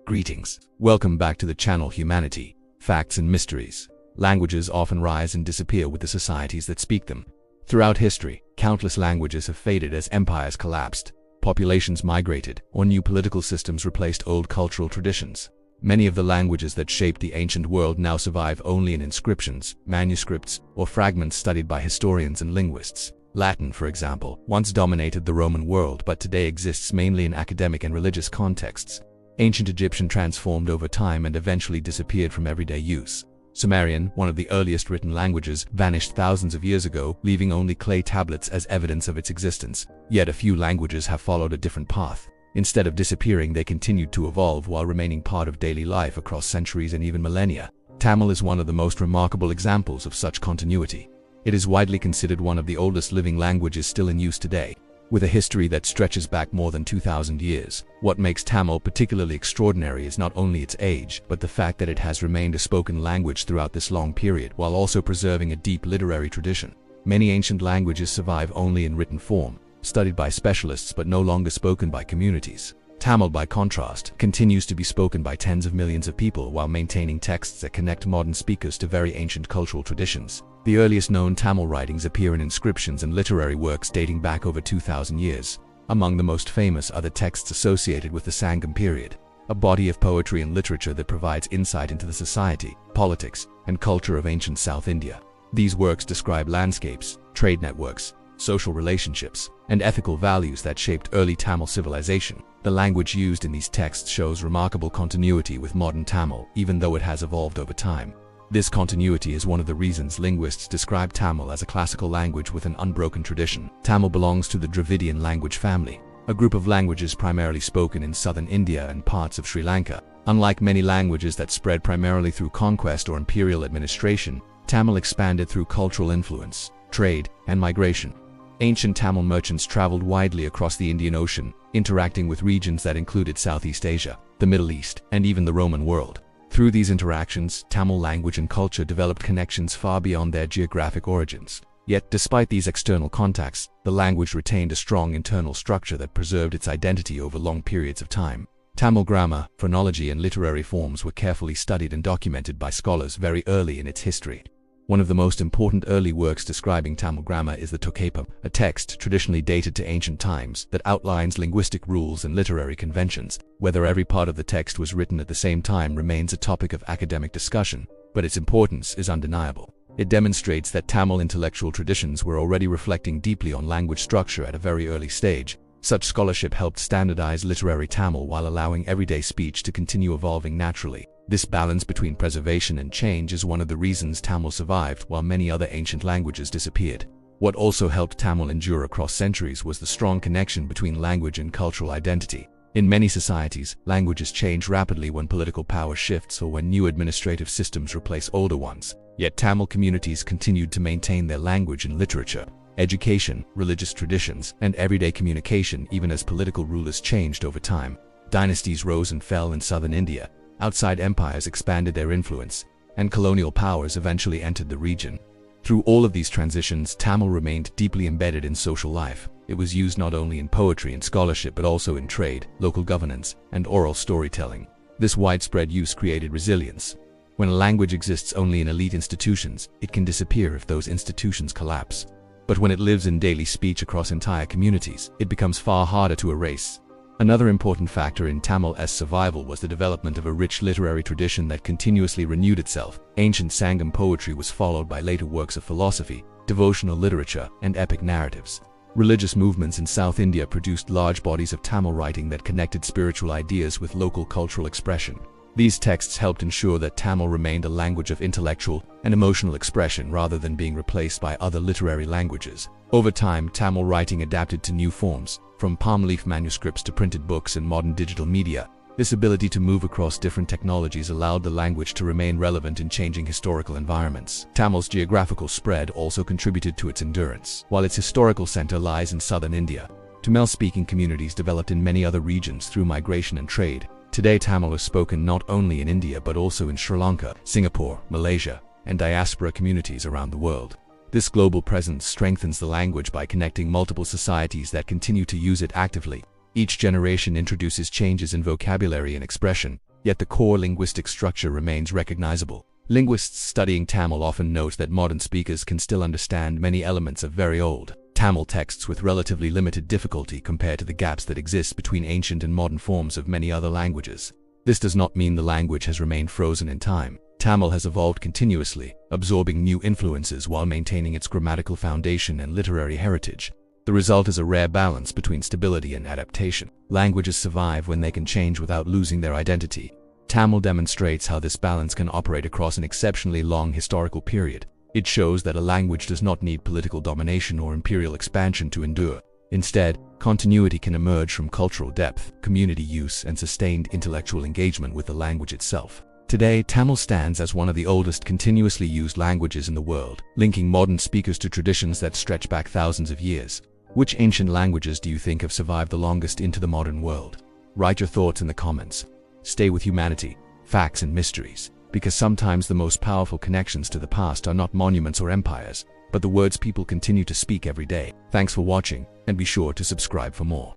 Greetings. Welcome back to the channel Humanity, Facts and Mysteries. Languages often rise and disappear with the societies that speak them. Throughout history, countless languages have faded as empires collapsed, populations migrated, or new political systems replaced old cultural traditions. Many of the languages that shaped the ancient world now survive only in inscriptions, manuscripts, or fragments studied by historians and linguists. Latin, for example, once dominated the Roman world but today exists mainly in academic and religious contexts. Ancient Egyptian transformed over time and eventually disappeared from everyday use. Sumerian, one of the earliest written languages, vanished thousands of years ago, leaving only clay tablets as evidence of its existence. Yet a few languages have followed a different path. Instead of disappearing, they continued to evolve while remaining part of daily life across centuries and even millennia. Tamil is one of the most remarkable examples of such continuity. It is widely considered one of the oldest living languages still in use today. With a history that stretches back more than 2,000 years, what makes Tamil particularly extraordinary is not only its age, but the fact that it has remained a spoken language throughout this long period while also preserving a deep literary tradition. Many ancient languages survive only in written form, studied by specialists but no longer spoken by communities. Tamil, by contrast, continues to be spoken by tens of millions of people while maintaining texts that connect modern speakers to very ancient cultural traditions. The earliest known Tamil writings appear in inscriptions and literary works dating back over 2,000 years. Among the most famous are the texts associated with the Sangam period, a body of poetry and literature that provides insight into the society, politics, and culture of ancient South India. These works describe landscapes, trade networks, social relationships, and ethical values that shaped early Tamil civilization. The language used in these texts shows remarkable continuity with modern Tamil, even though it has evolved over time. This continuity is one of the reasons linguists describe Tamil as a classical language with an unbroken tradition. Tamil belongs to the Dravidian language family, a group of languages primarily spoken in southern India and parts of Sri Lanka. Unlike many languages that spread primarily through conquest or imperial administration, Tamil expanded through cultural influence, trade, and migration. Ancient Tamil merchants traveled widely across the Indian Ocean, interacting with regions that included Southeast Asia, the Middle East, and even the Roman world. Through these interactions, Tamil language and culture developed connections far beyond their geographic origins. Yet, despite these external contacts, the language retained a strong internal structure that preserved its identity over long periods of time. Tamil grammar, phonology, and literary forms were carefully studied and documented by scholars very early in its history. One of the most important early works describing Tamil grammar is the Tokapam, a text traditionally dated to ancient times that outlines linguistic rules and literary conventions. Whether every part of the text was written at the same time remains a topic of academic discussion, but its importance is undeniable. It demonstrates that Tamil intellectual traditions were already reflecting deeply on language structure at a very early stage. Such scholarship helped standardize literary Tamil while allowing everyday speech to continue evolving naturally. This balance between preservation and change is one of the reasons Tamil survived while many other ancient languages disappeared. What also helped Tamil endure across centuries was the strong connection between language and cultural identity. In many societies, languages change rapidly when political power shifts or when new administrative systems replace older ones. Yet Tamil communities continued to maintain their language and literature, education, religious traditions, and everyday communication even as political rulers changed over time. Dynasties rose and fell in southern India. Outside empires expanded their influence, and colonial powers eventually entered the region. Through all of these transitions, Tamil remained deeply embedded in social life. It was used not only in poetry and scholarship but also in trade, local governance, and oral storytelling. This widespread use created resilience. When a language exists only in elite institutions, it can disappear if those institutions collapse. But when it lives in daily speech across entire communities, it becomes far harder to erase. Another important factor in Tamil's survival was the development of a rich literary tradition that continuously renewed itself. Ancient Sangam poetry was followed by later works of philosophy, devotional literature, and epic narratives. Religious movements in South India produced large bodies of Tamil writing that connected spiritual ideas with local cultural expression. These texts helped ensure that Tamil remained a language of intellectual and emotional expression rather than being replaced by other literary languages. Over time, Tamil writing adapted to new forms, from palm leaf manuscripts to printed books and modern digital media. This ability to move across different technologies allowed the language to remain relevant in changing historical environments. Tamil's geographical spread also contributed to its endurance. While its historical center lies in southern India, Tamil-speaking communities developed in many other regions through migration and trade. Today, Tamil is spoken not only in India but also in Sri Lanka, Singapore, Malaysia, and diaspora communities around the world. This global presence strengthens the language by connecting multiple societies that continue to use it actively. Each generation introduces changes in vocabulary and expression, yet the core linguistic structure remains recognizable. Linguists studying Tamil often note that modern speakers can still understand many elements of very old Tamil texts with relatively limited difficulty compared to the gaps that exist between ancient and modern forms of many other languages. This does not mean the language has remained frozen in time. Tamil has evolved continuously, absorbing new influences while maintaining its grammatical foundation and literary heritage. The result is a rare balance between stability and adaptation. Languages survive when they can change without losing their identity. Tamil demonstrates how this balance can operate across an exceptionally long historical period. It shows that a language does not need political domination or imperial expansion to endure. Instead, continuity can emerge from cultural depth, community use, and sustained intellectual engagement with the language itself. Today, Tamil stands as one of the oldest continuously used languages in the world, linking modern speakers to traditions that stretch back thousands of years. Which ancient languages do you think have survived the longest into the modern world? Write your thoughts in the comments. Stay with humanity, facts and mysteries, because sometimes the most powerful connections to the past are not monuments or empires, but the words people continue to speak every day. Thanks for watching, and be sure to subscribe for more.